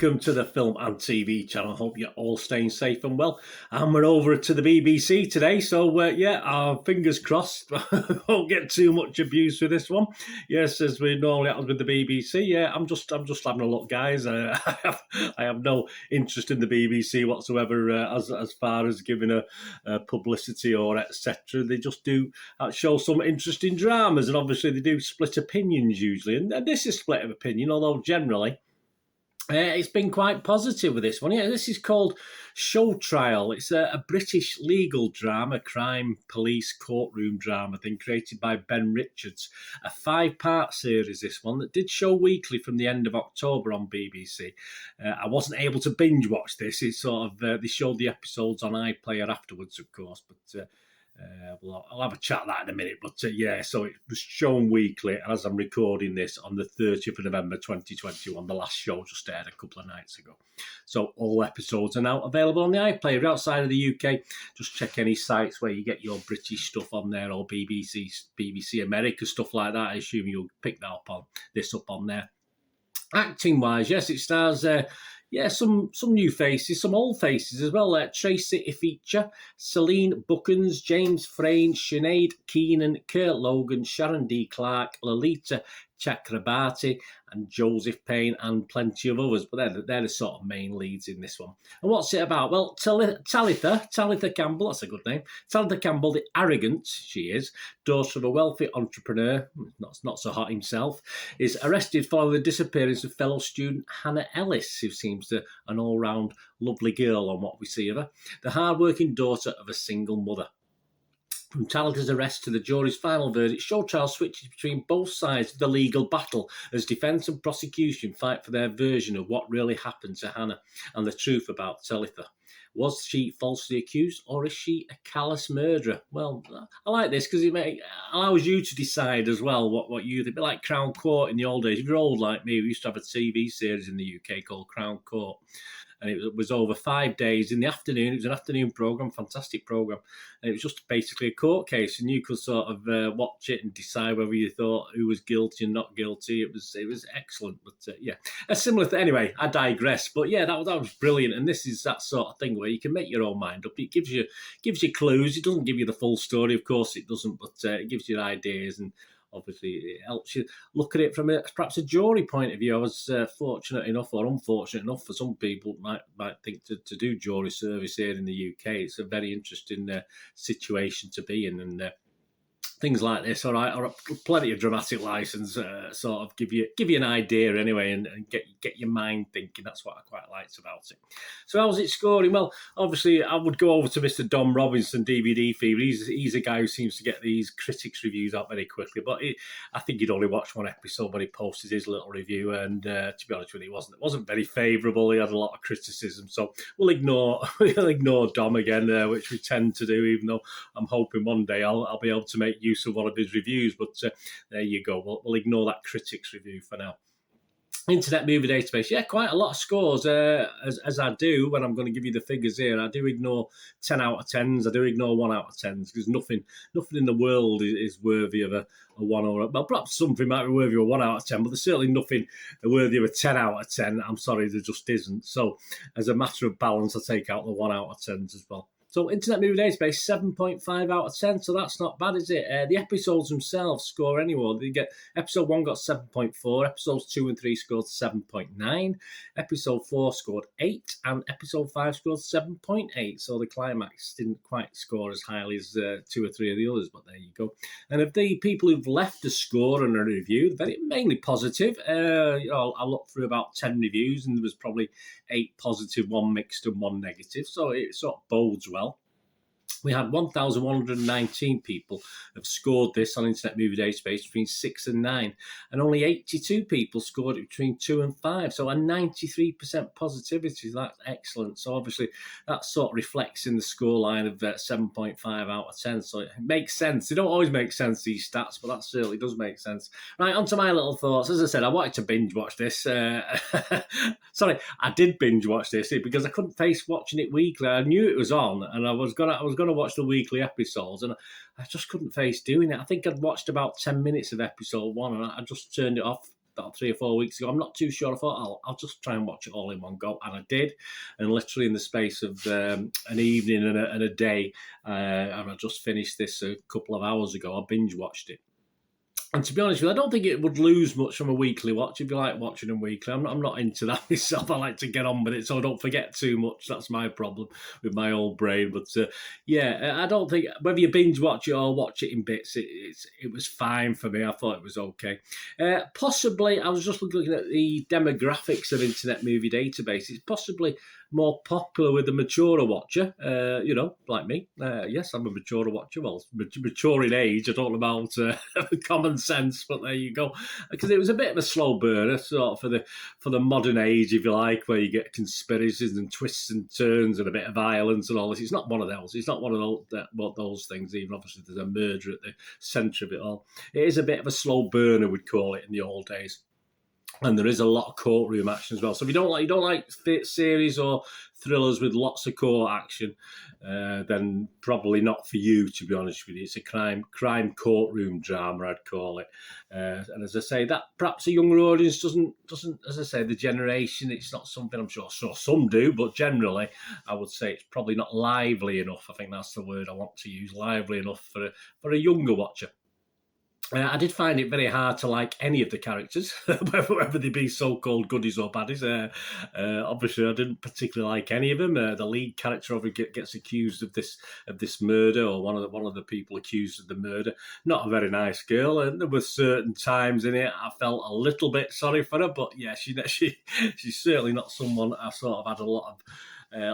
welcome to the Film and TV channel. Hope you're all staying safe and well. And we're over to the BBC today, so our fingers crossed. Won't get too much abuse with this one. Yes, as we normally happen with the BBC. Yeah, I'm just having a look, guys. I have no interest in the BBC whatsoever as far as giving a publicity or etc. They just do show some interesting dramas, and obviously they do split opinions usually. And this is split of opinion, although generally. It's been quite positive with this one. Yeah, this is called Showtrial. It's a British legal drama, crime, police, courtroom drama thing created by Ben Richards. A 5-part series, this one, that did show weekly from the end of October on BBC. I wasn't able to binge watch this. It's sort of, they showed the episodes on iPlayer afterwards, of course, but... well, I'll have a chat that in a minute, but yeah, so it was shown weekly as I'm recording this on the 30th of November 2021. The last show just aired a couple of nights ago. So all episodes are now available on the iPlayer. Outside of the UK, just check any sites where you get your British stuff on there, or BBC America, stuff like that. I assume you'll pick that up on there. Acting wise, yes, it stars some new faces, some old faces as well. Tracy Ifeacha, Celine Buckens, James Frayne, Sinead Keenan, Kurt Logan, Sharon D. Clark, Lolita Chakrabarti, and Joseph Payne, and plenty of others. But they're the sort of main leads in this one. And what's it about? Well, Talitha Campbell, that's a good name. Talitha Campbell, the arrogant, she is, daughter of a wealthy entrepreneur, not so hot himself, is arrested following the disappearance of fellow student Hannah Ellis, who seems an all-round lovely girl on what we see of her, the hard-working daughter of a single mother. From Talitha's arrest to the jury's final verdict, Showtrial switches between both sides of the legal battle as defence and prosecution fight for their version of what really happened to Hannah and the truth about Talitha. Was she falsely accused, or is she a callous murderer? Well, I like this because it allows you to decide as well what you think. A bit like Crown Court in the old days. If you're old like me, we used to have a TV series in the UK called Crown Court. And it was over 5 days in the afternoon. It was an afternoon programme, fantastic programme. And it was just basically a court case. And you could sort of watch it and decide whether you thought who was guilty and not guilty. It was excellent. But yeah, a similar thing. Anyway, I digress. But yeah, that was brilliant. And this is that sort of thing where you can make your own mind up. It gives you clues. It doesn't give you the full story. Of course it doesn't. But it gives you ideas, and obviously, it helps you look at it from perhaps a jury point of view. I was fortunate enough, or unfortunate enough, for some people might think to do jury service here in the UK. It's a very interesting situation to be in, and things like this, all right, or plenty of dramatic license, sort of give you an idea anyway, and get your mind thinking. That's what I quite liked about it. So how's it scoring? Well, obviously I would go over to Mr. Dom Robinson, DVD Fever. He's a guy who seems to get these critics reviews out very quickly, but I think he'd only watched one episode when he posted his little review, and to be honest with you, it wasn't very favourable. He had a lot of criticism, so we'll ignore Dom again, which we tend to do, even though I'm hoping one day I'll be able to make use of one of his reviews, but there you go. We'll ignore that critics review for now. Internet Movie Database, yeah, quite a lot of scores, as I do when I'm going to give you the figures here. I do ignore 10 out of 10s, I do ignore 1 out of 10s, because nothing in the world is worthy of a 1 or well, perhaps something might be worthy of a 1 out of 10, but there's certainly nothing worthy of a 10 out of 10. I'm sorry, there just isn't. So as a matter of balance, I take out the 1 out of 10s as well. So Internet Movie Database, 7.5 out of 10, so that's not bad, is it? The episodes themselves score anyway. Episode 1 got 7.4, episodes 2 and 3 scored 7.9, episode 4 scored 8, and episode 5 scored 7.8, so the climax didn't quite score as highly as 2 or 3 of the others, but there you go. And of the people who've left a score and a review, mainly positive. I looked through about 10 reviews, and there was probably 8 positive, 1 mixed and 1 negative, so it sort of bodes well. We had 1,119 people have scored this on Internet Movie Database between 6 and 9, and only 82 people scored it between 2 and 5, so a 93% positivity. That's excellent. So obviously that sort of reflects in the scoreline of 7.5 out of 10, so it makes sense. They don't always make sense, these stats, but that certainly does make sense. Right, on to my little thoughts. As I said, I wanted to binge watch this. Sorry, I did binge watch this because I couldn't face watching it weekly. I knew it was on, and I was gonna watch the weekly episodes, and I just couldn't face doing it. I think I'd watched about 10 minutes of episode 1, and I just turned it off about 3 or 4 weeks ago. I'm not too sure. I thought I'll just try and watch it all in one go, and I did. And literally in the space of an evening and a day, and I just finished this a couple of hours ago. I binge watched it. And to be honest with you, I don't think it would lose much from a weekly watch if you like watching them weekly. I'm not into that myself. I like to get on with it so I don't forget too much. That's my problem with my old brain. But I don't think whether you binge watch it or watch it in bits, it was fine for me. I thought it was okay. Possibly, I was just looking at the demographics of Internet Movie Database. It's possibly more popular with the maturer watcher, like me. Yes, I'm a maturer watcher. Well, mature in age. I don't know about common sense, but there you go. Because it was a bit of a slow burner, sort of for the modern age, if you like, where you get conspiracies and twists and turns and a bit of violence and all this. It's not one of those. It's not one of those things. Even obviously, there's a murder at the centre of it all. It is a bit of a slow burner, we'd call it in the old days. And there is a lot of courtroom action as well. So if you don't like series or thrillers with lots of court action, then probably not for you, to be honest with you. It's a crime courtroom drama, I'd call it. And as I say, that perhaps a younger audience doesn't. As I say, the generation, it's not something I'm sure some do, but generally, I would say it's probably not lively enough. I think that's the word I want to use, lively enough for a younger watcher. I did find it very hard to like any of the characters, whether they be so-called goodies or baddies. Obviously, I didn't particularly like any of them. The lead character over gets accused of this murder, or one of the people accused of the murder. Not a very nice girl, and there were certain times in it I felt a little bit sorry for her. But yeah, she's certainly not someone I sort of had a lot of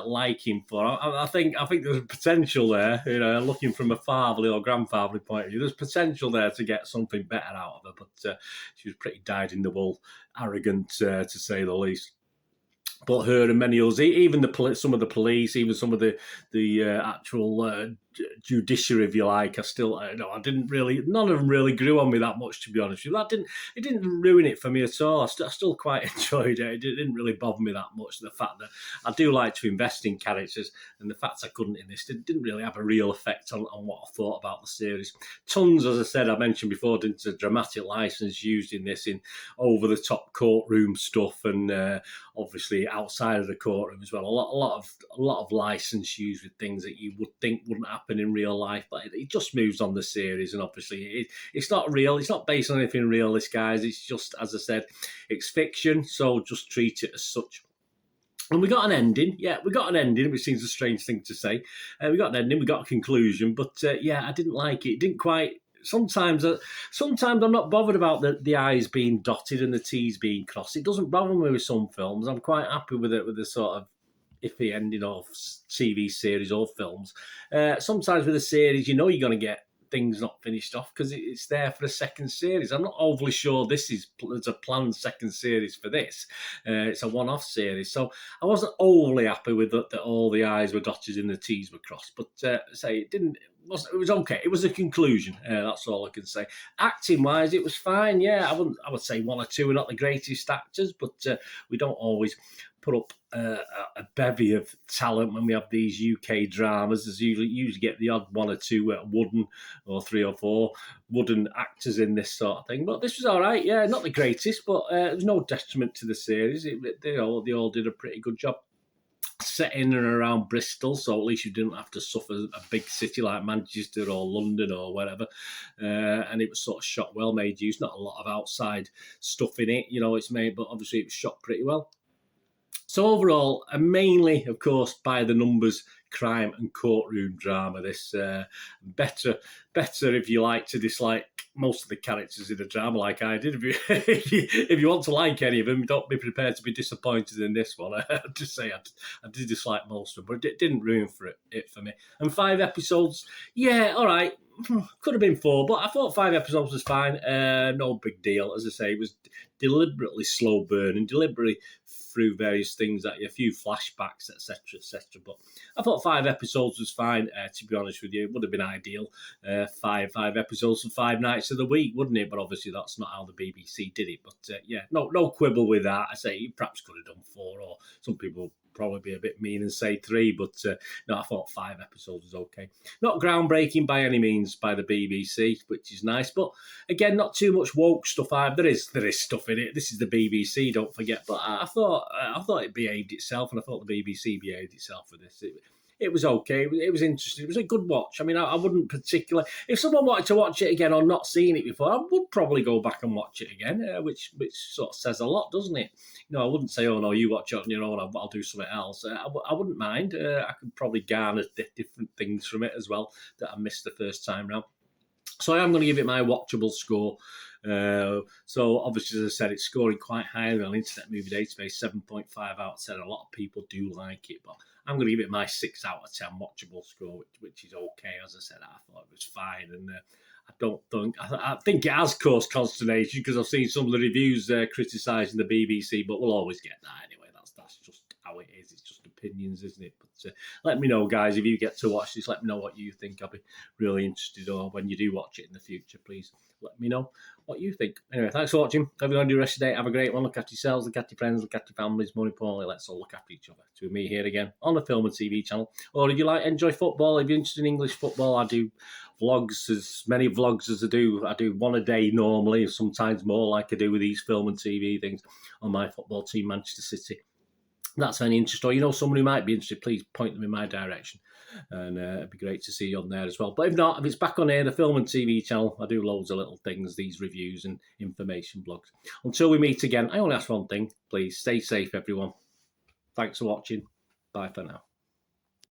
liking for. I think there's potential there, looking from a fatherly or grandfatherly point of view, there's potential there to get something better out of her, but she was pretty dyed-in-the-wool, arrogant, to say the least. But her and many others, even some of the police, even some of the actual judiciary, if you like, I didn't really, none of them really grew on me that much, to be honest with you. It didn't ruin it for me at all. I still quite enjoyed it. It didn't really bother me that much. The fact that I do like to invest in characters, and the fact I couldn't in this didn't really have a real effect on what I thought about the series. Tons, as I said, I mentioned before, into dramatic license used in this, in over-the-top courtroom stuff, and obviously outside of the courtroom as well. A lot of license used with things that you would think wouldn't happen in real life, but it just moves on the series, and obviously it's not real. It's not based on anything real, this, guys. It's just, as I said, it's fiction, so just treat it as such. And we got an ending. Yeah, we got an ending, which seems a strange thing to say. We got an ending, we got a conclusion, but I didn't like it. It didn't quite... Sometimes I'm not bothered about the I's being dotted and the T's being crossed. It doesn't bother me with some films. I'm quite happy with it, with the sort of iffy ending of TV series or films. Sometimes with a series, you're going to get things not finished off because it's there for a second series. I'm not overly sure there's a planned second series for this. It's a one-off series, so I wasn't overly happy with that all the I's were dotted and the T's were crossed. But it was okay. It was a conclusion. That's all I can say. Acting wise, it was fine. Yeah, I would say one or two are not the greatest actors, but we don't always put up a bevy of talent when we have these UK dramas. There's usually get the odd one or two wooden, or 3 or 4 wooden actors in this sort of thing. But this was all right. Yeah, not the greatest, but there was no detriment to the series. They all did a pretty good job. Set in and around Bristol, so at least you didn't have to suffer a big city like Manchester or London or whatever. And it was sort of shot well, made use, not a lot of outside stuff in it. It's made, but obviously it was shot pretty well. So overall, mainly, of course, by the numbers, crime and courtroom drama. This better if you like to dislike most of the characters in a drama like I did. If you want to like any of them, don't be prepared to be disappointed in this one. I have to say I did dislike most of them, but it didn't ruin it for me. And 5 episodes, yeah, all right. Could have been 4, but I thought 5 episodes was fine. No big deal. As I say, it was deliberately slow burning, deliberately through various things, a few flashbacks, etc., etc. But I thought 5 episodes was fine. To be honest with you, it would have been ideal. 5 episodes for 5 nights of the week, wouldn't it? But obviously that's not how the BBC did it. But no quibble with that. I say you perhaps could have done 4, or some people probably be a bit mean and say 3, but no, I thought 5 episodes was okay. Not groundbreaking by any means by the BBC, which is nice, but again, not too much woke stuff. There is stuff in it. This is the BBC, don't forget. But I thought it behaved itself, and I thought the BBC behaved itself for this. It was okay. It was interesting. It was a good watch. I mean, I wouldn't particularly... If someone wanted to watch it again or not seen it before, I would probably go back and watch it again, which sort of says a lot, doesn't it? You know, I wouldn't say, oh, no, you watch it on your own, I'll do something else. I wouldn't mind. I could probably garner different things from it as well that I missed the first time round. So I am going to give it my watchable score. So obviously, as I said, it's scoring quite highly on Internet Movie Database, 7.5 out of 10. A lot of people do like it, but I'm going to give it my 6 out of 10 watchable score, which is okay. As I said, I thought it was fine, and I think it has caused consternation because I've seen some of the reviews criticising the BBC, but we'll always get that anyway. That's just how it is. It's just opinions, isn't it? But let me know, guys, if you get to watch this. Let me know what you think. I'll be really interested. Or when you do watch it in the future, please let me know what you think. Anyway, thanks for watching. Have a good rest of the day. Have a great one. Look after yourselves, look after your friends, look after your families. More importantly, let's all look after each other. To me here again on the Film and TV channel. Or if you enjoy football, if you're interested in English football, I do vlogs, as many vlogs as I do. I do one a day normally, sometimes more, like I do with these film and TV things on my football team, Manchester City. That's any interest, or you know someone who might be interested, please point them in my direction, and it'd be great to see you on there as well. But if not, if it's back on here, the Film and TV channel, I do loads of little things, these reviews and information blogs. Until we meet again, I only ask one thing, please stay safe, everyone. Thanks for watching. Bye for now.